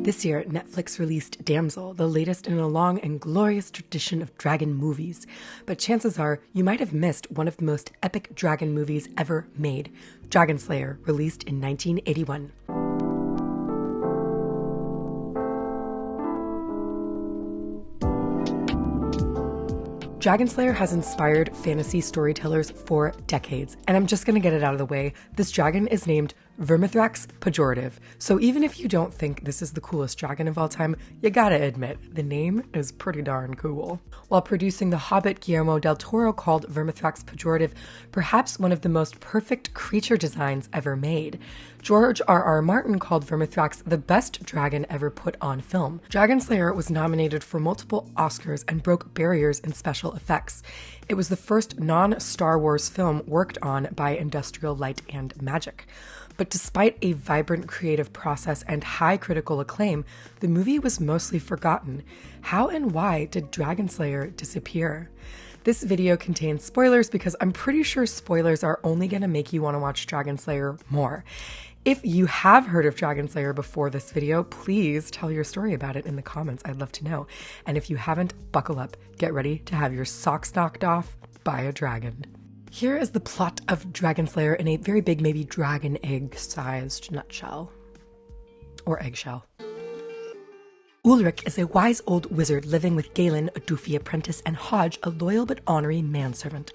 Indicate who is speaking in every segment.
Speaker 1: This year, Netflix released Damsel, the latest in a long and glorious tradition of dragon movies. But chances are you might have missed one of the most epic dragon movies ever made, Dragonslayer, released in 1981. Dragonslayer has inspired fantasy storytellers for decades, and I'm just gonna get it out of the way. This dragon is named Vermithrax Pejorative, so even if you don't think this is the coolest dragon of all time, you gotta admit, the name is pretty darn cool. While producing The Hobbit, Guillermo del Toro called Vermithrax Pejorative perhaps one of the most perfect creature designs ever made. George R.R. Martin called Vermithrax the best dragon ever put on film. Dragonslayer was nominated for multiple Oscars and broke barriers in special effects. It was the first non-Star Wars film worked on by Industrial Light and Magic. But despite a vibrant creative process and high critical acclaim, the movie was mostly forgotten. How and why did Dragonslayer disappear? This video contains spoilers because I'm pretty sure spoilers are only going to make you want to watch Dragonslayer more. If you have heard of Dragonslayer before this video, please tell your story about it in the comments. I'd love to know. And if you haven't, buckle up. Get ready to have your socks knocked off by a dragon. Here is the plot of Dragonslayer in a very big, maybe dragon egg-sized nutshell. Or eggshell. Ulrich is a wise old wizard living with Galen, a doofy apprentice, and Hodge, a loyal but ornery manservant.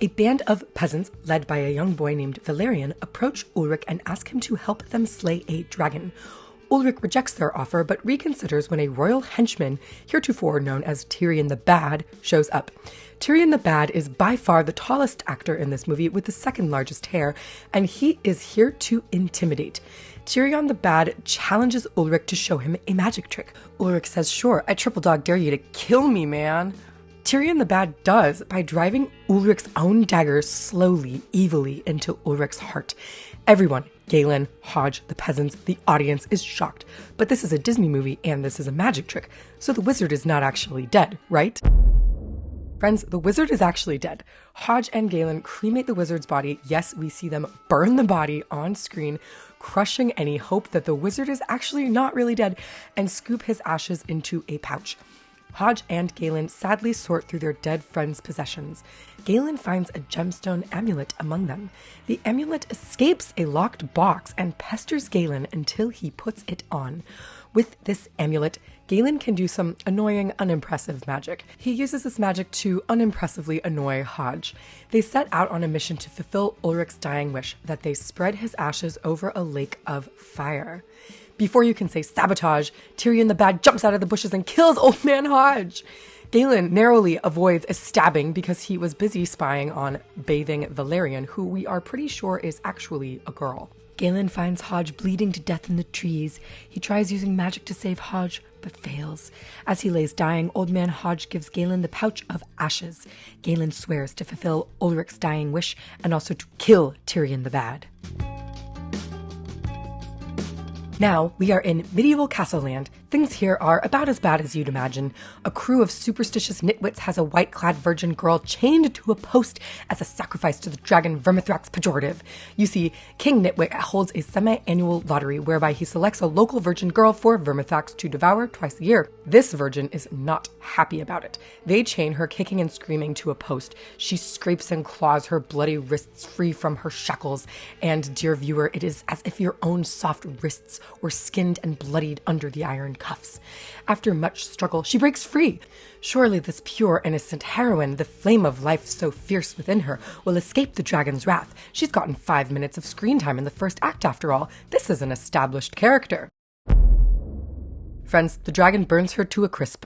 Speaker 1: A band of peasants, led by a young boy named Valerian, approach Ulrich and ask him to help them slay a dragon. Ulrich rejects their offer, but reconsiders when a royal henchman, heretofore known as Tyrion the Bad, shows up. Tyrion the Bad is by far the tallest actor in this movie with the second largest hair, and he is here to intimidate. Tyrion the Bad challenges Ulrich to show him a magic trick. Ulrich says, "Sure, I triple dog dare you to kill me, man." Tyrion the Bad does by driving Ulrich's own dagger slowly, evilly into Ulrich's heart. Everyone, Galen, Hodge, the peasants, the audience is shocked. But this is a Disney movie and this is a magic trick, so the wizard is not actually dead, right? Friends, the wizard is actually dead. Hodge and Galen cremate the wizard's body. Yes, we see them burn the body on screen, crushing any hope that the wizard is actually not really dead, and scoop his ashes into a pouch. Hodge and Galen sadly sort through their dead friend's possessions. Galen finds a gemstone amulet among them. The amulet escapes a locked box and pesters Galen until he puts it on. With this amulet, Galen can do some annoying, unimpressive magic. He uses this magic to unimpressively annoy Hodge. They set out on a mission to fulfill Ulrich's dying wish that they spread his ashes over a lake of fire. Before you can say sabotage, Tyrion the Bad jumps out of the bushes and kills Old Man Hodge. Galen narrowly avoids a stabbing because he was busy spying on bathing Valerian, who we are pretty sure is actually a girl. Galen finds Hodge bleeding to death in the trees. He tries using magic to save Hodge, but fails. As he lays dying, Old Man Hodge gives Galen the pouch of ashes. Galen swears to fulfill Ulrich's dying wish and also to kill Tyrion the Bad. Now, we are in medieval castle land. Things here are about as bad as you'd imagine. A crew of superstitious nitwits has a white-clad virgin girl chained to a post as a sacrifice to the dragon Vermithrax Pejorative. You see, King Nitwit holds a semi-annual lottery whereby he selects a local virgin girl for Vermithrax to devour twice a year. This virgin is not happy about it. They chain her kicking and screaming to a post. She scrapes and claws her bloody wrists free from her shackles. And, dear viewer, it is as if your own soft wrists were skinned and bloodied under the iron cuffs. After much struggle, she breaks free. Surely this pure, innocent heroine, the flame of life so fierce within her, will escape the dragon's wrath. She's gotten 5 minutes of screen time in the first act after all. This is an established character. Friends, the dragon burns her to a crisp.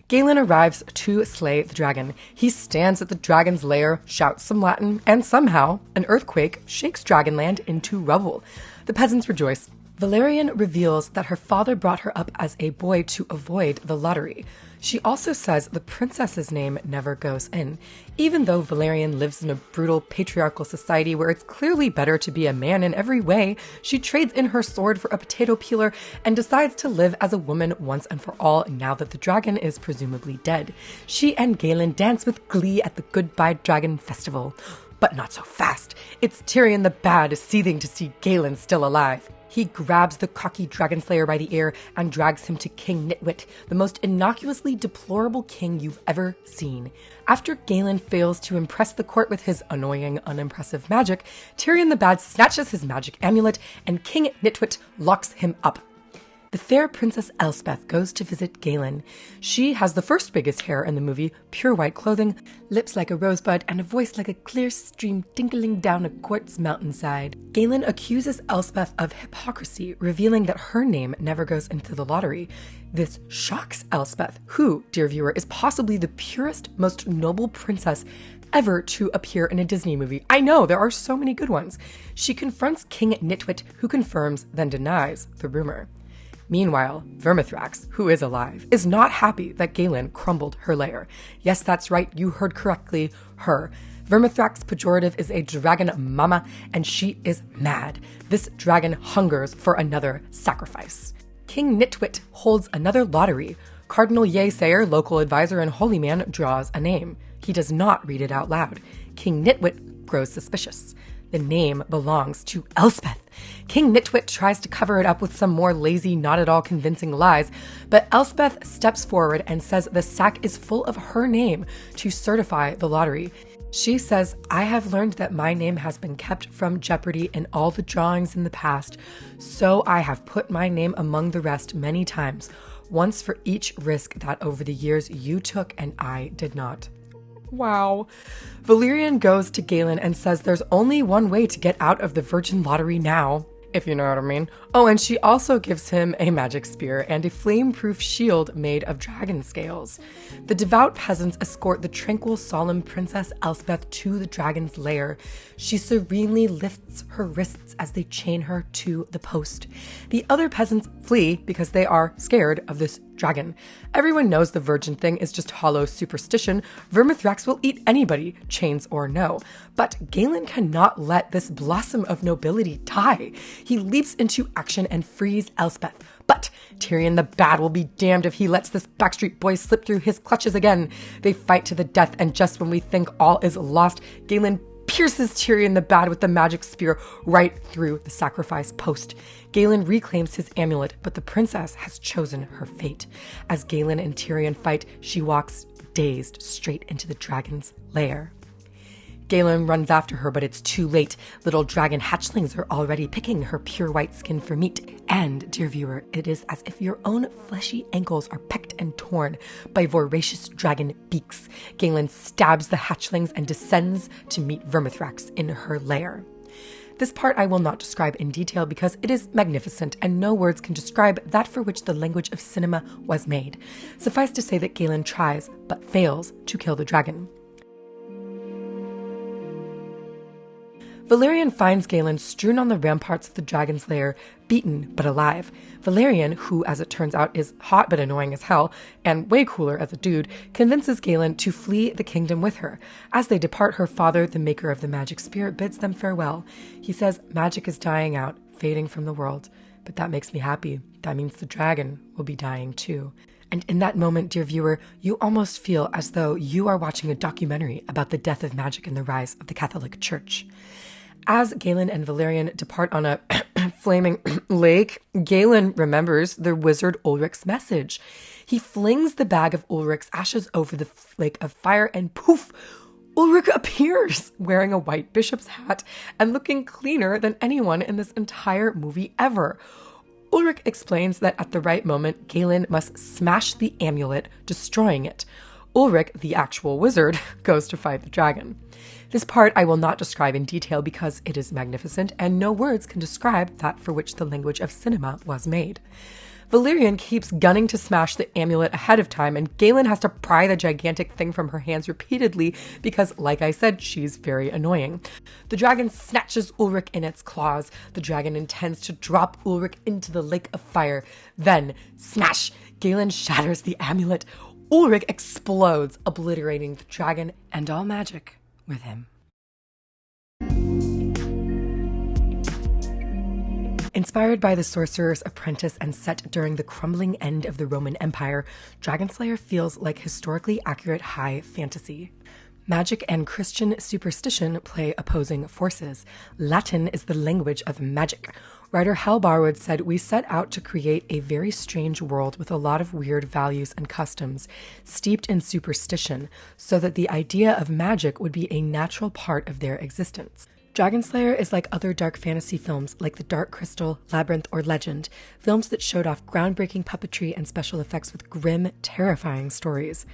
Speaker 1: Galen arrives to slay the dragon. He stands at the dragon's lair, shouts some Latin, and somehow an earthquake shakes Dragonland into rubble. The peasants rejoice. Valerian reveals that her father brought her up as a boy to avoid the lottery. She also says the princess's name never goes in. Even though Valerian lives in a brutal patriarchal society where it's clearly better to be a man in every way, she trades in her sword for a potato peeler and decides to live as a woman once and for all now that the dragon is presumably dead. She and Galen dance with glee at the Goodbye Dragon Festival. But not so fast. It's Tyrion the Bad seething to see Galen still alive. He grabs the cocky Dragonslayer by the ear and drags him to King Nitwit, the most innocuously deplorable king you've ever seen. After Galen fails to impress the court with his annoying, unimpressive magic, Tyrion the Bad snatches his magic amulet and King Nitwit locks him up. The fair Princess Elspeth goes to visit Galen. She has the first biggest hair in the movie, pure white clothing, lips like a rosebud, and a voice like a clear stream tinkling down a quartz mountainside. Galen accuses Elspeth of hypocrisy, revealing that her name never goes into the lottery. This shocks Elspeth, who, dear viewer, is possibly the purest, most noble princess ever to appear in a Disney movie. I know, there are so many good ones. She confronts King Nitwit, who confirms, then denies, the rumor. Meanwhile, Vermithrax, who is alive, is not happy that Galen crumbled her lair. Yes, that's right, you heard correctly, her. Vermithrax Pejorative is a dragon mama, and she is mad. This dragon hungers for another sacrifice. King Nitwit holds another lottery. Cardinal Yeasayer, local advisor and holy man, draws a name. He does not read it out loud. King Nitwit grows suspicious. The name belongs to Elspeth. King Nitwit tries to cover it up with some more lazy, not at all convincing lies, but Elspeth steps forward and says the sack is full of her name to certify the lottery. She says, I have learned that my name has been kept from jeopardy in all the drawings in the past, so I have put my name among the rest many times, once for each risk that over the years you took and I did not. Wow. Valerian goes to Galen and says there's only one way to get out of the Virgin Lottery now, if you know what I mean. Oh, and she also gives him a magic spear and a flame-proof shield made of dragon scales. The devout peasants escort the tranquil, solemn Princess Elspeth to the dragon's lair. She serenely lifts her wrists as they chain her to the post. The other peasants flee because they are scared of this dragon. Everyone knows the virgin thing is just hollow superstition. Vermithrax will eat anybody, chains or no. But Galen cannot let this blossom of nobility die. He leaps into action and frees Elspeth. But Tyrion the Bad will be damned if he lets this backstreet boy slip through his clutches again. They fight to the death, and just when we think all is lost, Galen pierces Tyrion the Bad with the magic spear right through the sacrifice post. Galen reclaims his amulet, but the princess has chosen her fate. As Galen and Tyrion fight, she walks dazed straight into the dragon's lair. Galen runs after her, but it's too late. Little dragon hatchlings are already picking her pure white skin for meat. And, dear viewer, it is as if your own fleshy ankles are pecked and torn by voracious dragon beaks. Galen stabs the hatchlings and descends to meet Vermithrax in her lair. This part I will not describe in detail because it is magnificent and no words can describe that for which the language of cinema was made. Suffice to say that Galen tries, but fails, to kill the dragon. Valerian finds Galen strewn on the ramparts of the dragon's lair, beaten but alive. Valerian, who as it turns out is hot but annoying as hell, and way cooler as a dude, convinces Galen to flee the kingdom with her. As they depart, her father, the maker of the magic spear, bids them farewell. He says magic is dying out, fading from the world. But that makes me happy. That means the dragon will be dying too. And in that moment, dear viewer, you almost feel as though you are watching a documentary about the death of magic and the rise of the Catholic Church. As Galen and Valerian depart on a flaming lake, Galen remembers the wizard Ulrich's message. He flings the bag of Ulrich's ashes over the lake of fire and poof, Ulrich appears wearing a white bishop's hat and looking cleaner than anyone in this entire movie ever. Ulrich explains that at the right moment, Galen must smash the amulet, destroying it. Ulrich, the actual wizard, goes to fight the dragon. This part I will not describe in detail because it is magnificent and no words can describe that for which the language of cinema was made. Valerian keeps gunning to smash the amulet ahead of time, and Galen has to pry the gigantic thing from her hands repeatedly because, like I said, she's very annoying. The dragon snatches Ulrich in its claws. The dragon intends to drop Ulrich into the lake of fire. Then, smash! Galen shatters the amulet. Ulrich explodes, obliterating the dragon and all magic with him. Inspired by The Sorcerer's Apprentice and set during the crumbling end of the Roman Empire, Dragonslayer feels like historically accurate high fantasy. Magic and Christian superstition play opposing forces. Latin is the language of magic. Writer Hal Barwood said, "We set out to create a very strange world with a lot of weird values and customs, steeped in superstition, so that the idea of magic would be a natural part of their existence." Dragonslayer is like other dark fantasy films like The Dark Crystal, Labyrinth, or Legend, films that showed off groundbreaking puppetry and special effects with grim, terrifying stories.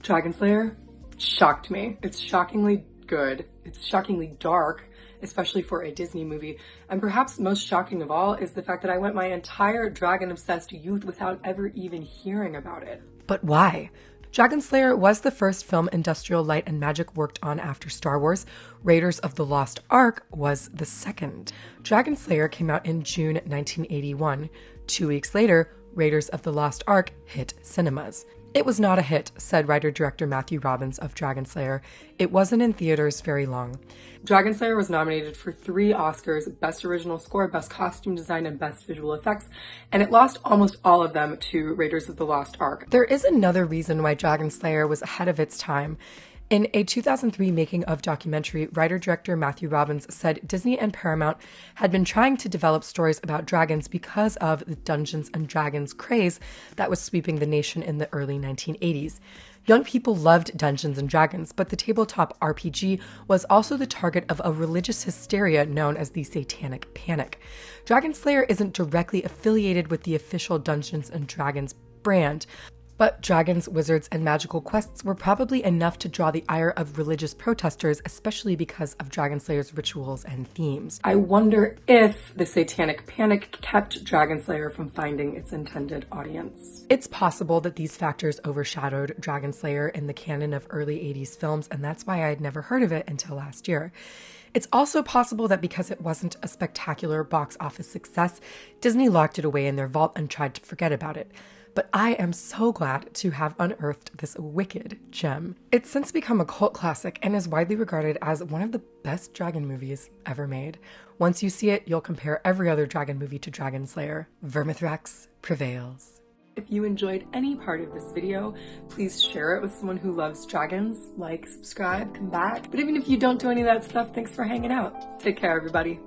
Speaker 1: Dragonslayer shocked me. It's shockingly good. It's shockingly dark, especially for a Disney movie. And perhaps most shocking of all is the fact that I went my entire dragon-obsessed youth without ever even hearing about it. But why? Dragonslayer was the first film Industrial Light and Magic worked on after Star Wars. Raiders of the Lost Ark was the second. Dragonslayer came out in June 1981. 2 weeks later, Raiders of the Lost Ark hit cinemas. "It was not a hit," said writer-director Matthew Robbins of Dragonslayer. "It wasn't in theaters very long." Dragonslayer was nominated for 3 Oscars, Best Original Score, Best Costume Design, and Best Visual Effects, and it lost almost all of them to Raiders of the Lost Ark. There is another reason why Dragonslayer was ahead of its time. In a 2003 making-of documentary, writer-director Matthew Robbins said Disney and Paramount had been trying to develop stories about dragons because of the Dungeons and Dragons craze that was sweeping the nation in the early 1980s. Young people loved Dungeons and Dragons, but the tabletop RPG was also the target of a religious hysteria known as the Satanic Panic. Dragonslayer isn't directly affiliated with the official Dungeons and Dragons brand, but dragons, wizards, and magical quests were probably enough to draw the ire of religious protesters, especially because of Dragonslayer's rituals and themes. I wonder if the Satanic Panic kept Dragonslayer from finding its intended audience. It's possible that these factors overshadowed Dragonslayer in the canon of early 80s films, and that's why I had never heard of it until last year. It's also possible that because it wasn't a spectacular box office success, Disney locked it away in their vault and tried to forget about it. But I am so glad to have unearthed this wicked gem. It's since become a cult classic and is widely regarded as one of the best dragon movies ever made. Once you see it, you'll compare every other dragon movie to Dragonslayer. Vermithrax prevails. If you enjoyed any part of this video, please share it with someone who loves dragons. Like, subscribe, come back. But even if you don't do any of that stuff, thanks for hanging out. Take care, everybody.